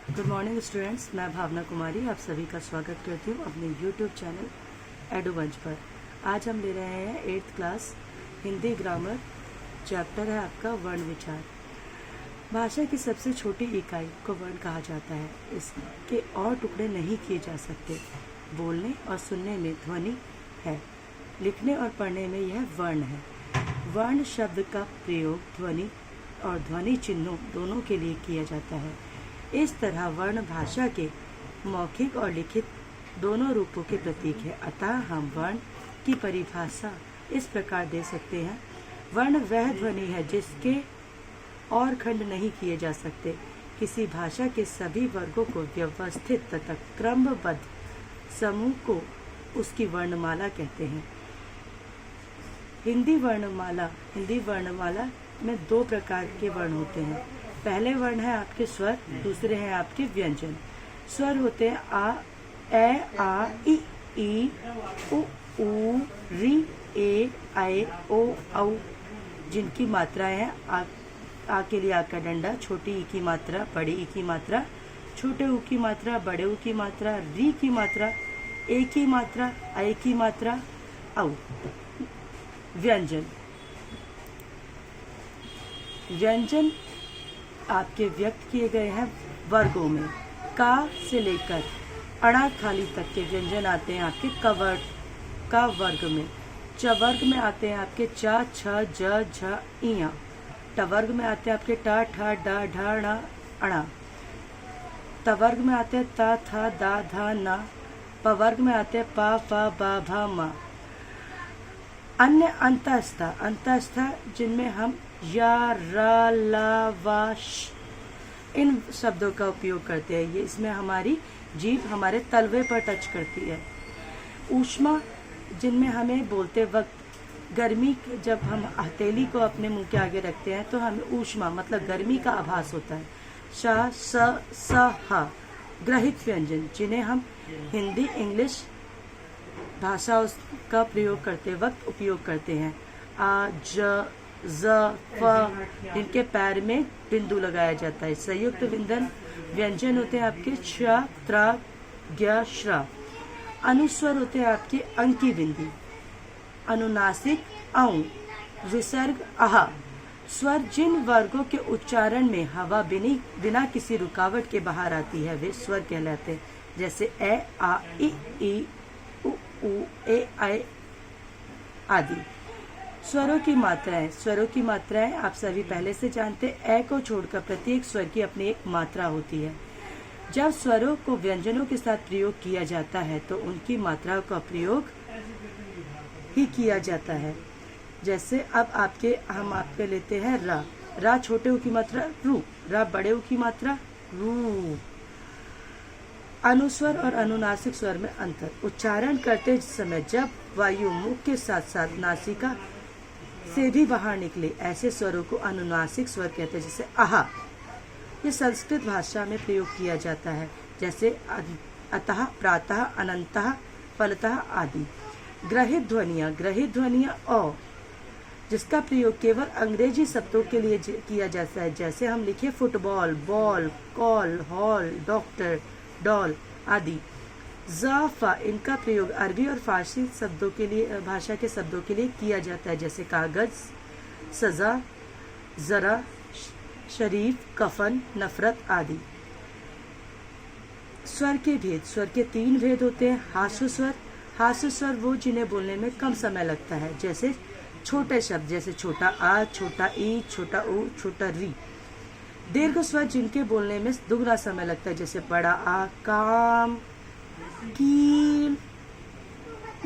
Good morning students, मैं भावना कुमारी आप सभी का स्वागत करती हूँ अपने यूट्यूब चैनल एडुबंच पर। आज हम ले रहे हैं 8th class Hindi grammar. Chapter है आपका वर्ण विचार। भाषा की सबसे छोटी इकाई को वर्ण कहा जाता है। इसके और टुकड़े नहीं किए जा सकते। बोलने और सुनने में ध्वनि है, लिखने और पढ़ने में यह वर्ण है। वर्ण शब्द का प्रयोग ध्वनि और ध्वनि चिन्हों दोनों के लिए किया जाता है। इस तरह वर्ण भाषा के मौखिक और लिखित दोनों रूपों के प्रतीक है। अतः हम वर्ण की परिभाषा इस प्रकार दे सकते हैं। वर्ण वह ध्वनि है जिसके और खंड नहीं किए जा सकते। किसी भाषा के सभी वर्गों को व्यवस्थित तथा क्रमबद्ध समूह को उसकी वर्णमाला कहते हैं। हिंदी वर्णमाला में दो प्रकार के वर्ण होते हैं। पहले वर्ण है आपके स्वर, दूसरे हैं आपके व्यंजन। स्वर होते हैं आ, ए, आ, ई, उ, री, ए, ऐ, ओ, औ, जिनकी मात्राएं हैं आ के लिए आ का डंडा, छोटी ई की मात्रा, बड़ी ई की मात्रा, छोटे ऊ की मात्रा, बड़े ऊ की मात्रा, री की मात्रा, ए की मात्रा, ऐ की मात्रा, औ। व्यंजन आपके व्यक्त किए गए हैं वर्गों में। का से लेकर अणा खाली तक के व्यंजन आते हैं आपके कवर्ग का वर्ग में। चवर्ग में आते हैं आपके च, छ, ज, झ, इया। टवर्ग में आते हैं आपके ट, ठ, ड, ढ, ण, अणा। तवर्ग में आते हैं त, थ, द, ध, न। पवर्ग में आते हैं प, फ, ब, भ, म। अन्य अंतस्थ जिनमें हम या, र, ल, व, श इन शब्दों का उपयोग करते हैं। ये इसमें हमारी जीभ हमारे तलवे पर टच करती है। ऊष्मा जिनमें हमें बोलते वक्त गर्मी, जब हम हथेली को अपने मुंह के आगे रखते हैं तो हमें ऊष्मा मतलब गर्मी का आभास होता है। श, स, ह ग्रहित व्यंजन जिन्हें हम हिंदी इंग्लिश भाषा का प्रयोग करते वक्त उपयोग करते हैं। आ, ज, ज, फ इनके पैर में बिंदु लगाया जाता है। संयुक्त व्यंजन होते हैं आपके श, त्र, ज्ञ, श्र। अनुस्वर होते हैं आपके अंकी बिंदु। अनुनासिक औ। विसर्ग अह। स्वर जिन वर्गों के उच्चारण में हवा बिना किसी रुकावट के बाहर आती है वे स्वर कहलाते हैं। जैसे ए, आ, ई, उ, ए, ऐ आदि। स्वरों की मात्राएं आप सभी पहले से जानते हैं। ए को छोड़कर प्रत्येक स्वर की अपनी एक मात्रा होती है। जब स्वरों को व्यंजनों के साथ प्रयोग किया जाता है तो उनकी मात्राओं का प्रयोग ही किया जाता है। जैसे अब हम आपके लेते हैं रा। रा छोटे ऊ की मात्रा रू, रा बड़े ऊ की मात्रा रू। अनुस्वर और अनुनासिक स्वर में अंतर। उच्चारण करते समय जब वायु मुख के साथ साथ नासिका से भी बाहर निकले ऐसे स्वरों को अनुनासिक स्वर कहते हैं। जैसे आहा, ये संस्कृत भाषा में प्रयोग किया जाता है। जैसे अतः, प्रातः, अनंतः, फलतः आदि। ग्रहित ध्वनियां औ, जिसका प्रयोग केवल अंग्रेजी शब्दों के लिए किया जाता है। जैसे हम लिखे football, ball, call, hall, doctor, doll आदि। ज़, इनका प्रयोग अरबी और फारसी शब्दों के लिए, भाषा के शब्दों के लिए किया जाता है। जैसे कागज, सजा, जरा, शरीफ, कफन, नफरत आदि। स्वर के 3 भेद होते हैं। हास्य स्वर वो जिन्हें बोलने में कम समय लगता है। जैसे छोटे शब्द जैसे छोटा आ, छोटा ई, छोटा ऊ, छोटा री। दीर्घ स्वर जिनके बोलने में दुगना समय लगता है। जैसे बड़ा आ, काम, कील,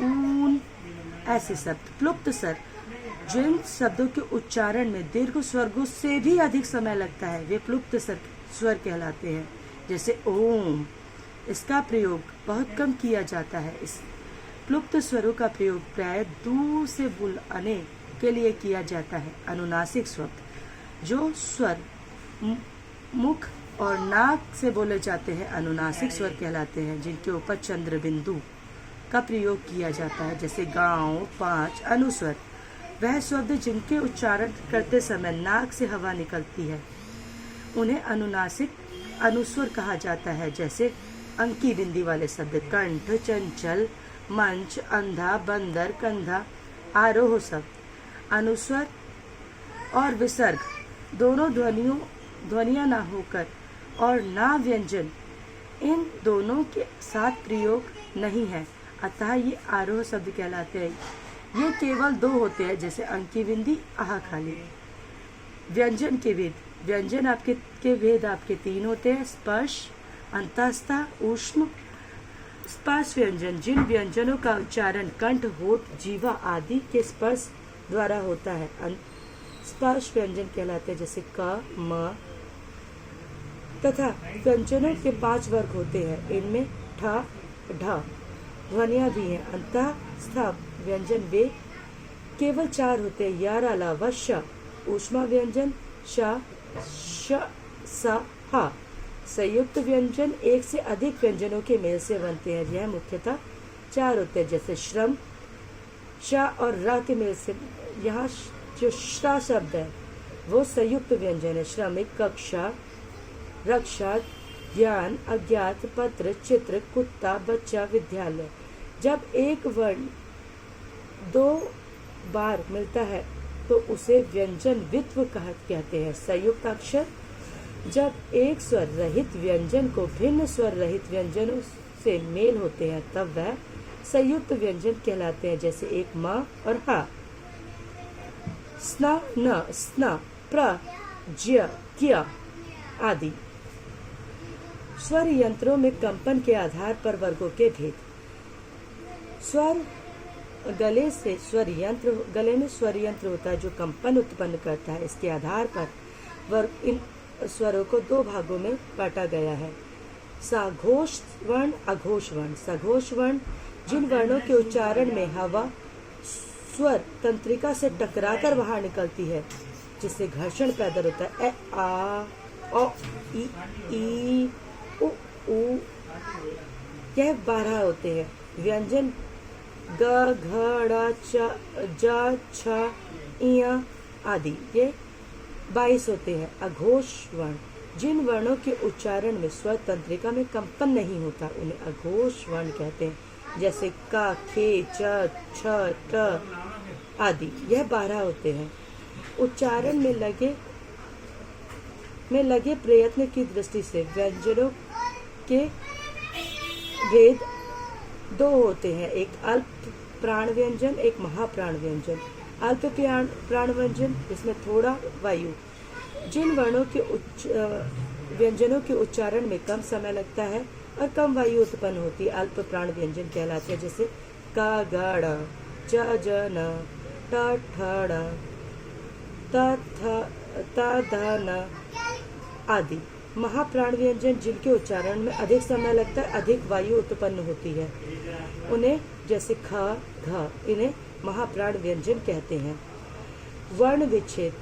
ऊन ऐसे शब्द। प्लुप्त स्वर जिन शब्दों के उच्चारण में दीर्घ स्वर्गों से भी अधिक समय लगता है वे प्लुप्त स्वर कहलाते हैं। जैसे ओम, इसका प्रयोग बहुत कम किया जाता है। इस प्लुप्त स्वरों का प्रयोग प्राय दूर से बुलाने के लिए किया जाता है। अनुनासिक स्वर जो स्वर मुख और नाक से बोले जाते हैं अनुनासिक स्वर कहलाते हैं, जिनके ऊपर चंद्र बिंदु का प्रयोग किया जाता है। जैसे गांव, 5 अनुस्वर वह शब्द जिनके उच्चारण करते समय नाक से हवा निकलती है उन्हें अनुनासिक अनुस्वर कहा जाता है, जैसे अंकी बिंदी वाले शब्द कंठ, चंचल, मंच, अंधा, बंदर, कंधा, आरोह शब्द। अनुस्वर और विसर्ग दोनों ध्वनियां ना होकर और ना व्यंजन, इन दोनों के साथ प्रयोग नहीं है, अतः ये आरोह शब्द कहलाते हैं। ये केवल दो होते हैं, जैसे अंकी बिंदी, आहा खाली। व्यंजन के भेद, व्यंजन के भेद आपके तीन होते हैं, स्पर्श, अंतस्थ, ऊष्म। स्पर्श व्यंजन, जिन व्यंजनों का उच्चारण कंठ, होठ, जीवा आदि के स्पर्श द्वारा होता है, स्पर्श व्यंजन कहलाते हैं, जैसे क, म। तथा व्यंजनों के 5 वर्ग होते हैं, इनमें ठ, ढ ध्वनियां भी हैं। अंतस्थ व्यंजन वे केवल 4 होते हैं, यार अलावा श। ऊष्मा व्यंजन श, श, स, ह। संयुक्त व्यंजन एक से अधिक व्यंजनों के मेल से बनते हैं, यह मुख्यतः 4 होते हैं, जैसे श्रम, श और र के मेल से। यहाँ जो श्रा शब्द है वो संयुक्त व्यंजन है। श्रमिक, कक्षा, रक्षा, ज्ञान, अज्ञात, पत्र, चित्र, कुत्ता, बच्चा, विद्यालय। जब एक वर्ण 2 बार मिलता है तो उसे व्यंजन वित्व कहते हैं। संयुक्त अक्षर, जब एक स्वर रहित व्यंजन को भिन्न स्वर रहित व्यंजनों से मेल होते हैं तब वह संयुक्त व्यंजन कहलाते हैं, जैसे एक म और ह। स्न, न, स्न, प्र, ज्य, क्य आदि। स्वर यंत्रों में कंपन के आधार पर वर्गों के भेद। स्वर गले में स्वर यंत्र होता है जो कंपन उत्पन्न करता है। इसके आधार पर इन स्वरों को 2 भागों में बांटा गया है, सघोष वर्ण, अघोष वर्ण। सघोष वर्ण जिन वर्णों के उच्चारण में हवा स्वर तंत्रिका से टकराकर बाहर निकलती है, जिससे घर्षण पैदा होता है। ए, आ, ओ, ई, उ, यह 12 होते हैं। व्यंजन ग, घ, ड़, च, ज, छ, इया आदि, ये 22 होते हैं। अघोष वर्ण जिन वर्णों के उच्चारण में स्वर तंत्रिका में कंपन नहीं होता उन्हें अघोष वर्ण कहते हैं, जैसे क, खे, च, छ, ट आदि, यह 12 होते हैं। उच्चारण में लगे प्रयत्न की दृष्टि से व्यंजनों के भेद 2 होते हैं, एक अल्प प्राण व्यंजन, एक महाप्राण व्यंजन। अल्प प्राण व्यंजन, इसमें थोड़ा वायु, जिन वर्णों के व्यंजनों के उच्चारण में कम समय लगता है और कम वायु उत्पन्न होती है, अल्प प्राण व्यंजन कहलाते हैं, जैसे क, ग, ड़, ज, ज, न, ट, ठ, ड़, त, ध, न आदि। महाप्राण व्यंजन जिनके उच्चारण में अधिक समय लगता है, अधिक वायु उत्पन्न होती है, उन्हें जैसे ख, घ, इन्हें महाप्राण व्यंजन कहते हैं। वर्ण विच्छेद,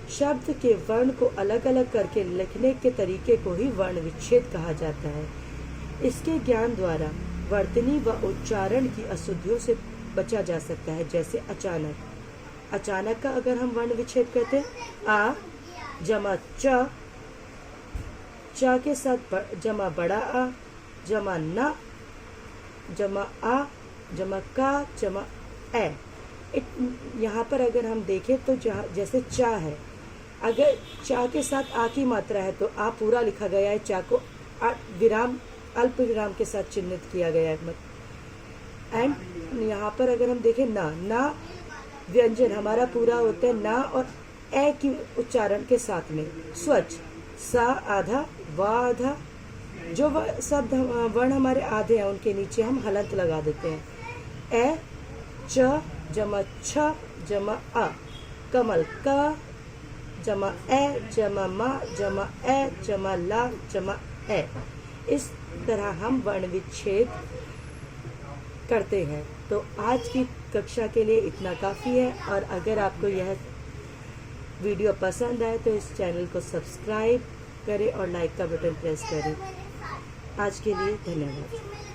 शब्द के वर्ण को अलग अलग करके लिखने के तरीके को ही वर्ण विच्छेद कहा जाता है। इसके ज्ञान द्वारा वर्तनी व उच्चारण की अशुद्धियों से बचा जा सकता है, जैसे अचानक। अचानक का अगर हम वर्ण विच्छेद करते हैं, आ जमा च, च के साथ जमा बड़ा आ, जमा न, जमा आ, जमा का, जमा ए। यहाँ पर अगर हम देखें तो जैसे चा है, अगर चा के साथ आ की मात्रा है तो आ पूरा लिखा गया है, चा को विराम अल्प विराम के साथ चिन्हित किया गया है। एंड यहाँ पर अगर हम देखें ना व्यंजन हमारा पूरा होता है ना और ए की उच्चारण के साथ में। स्वच्छ, सा आधा, वा आधा, जो शब्द वर्ण हमारे आधे हैं उनके नीचे हम हलंत लगा देते हैं। ए, च, जमा छ, जमा अ, कमल का, जमा ए, जमा मा, जमा ए, जमा ला, जमा ए। इस तरह हम वर्ण विच्छेद करते हैं। तो आज की कक्षा के लिए इतना काफ़ी है, और अगर आपको यह वीडियो पसंद आए तो इस चैनल को सब्सक्राइब करें और लाइक का बटन प्रेस करें। आज के लिए धन्यवाद।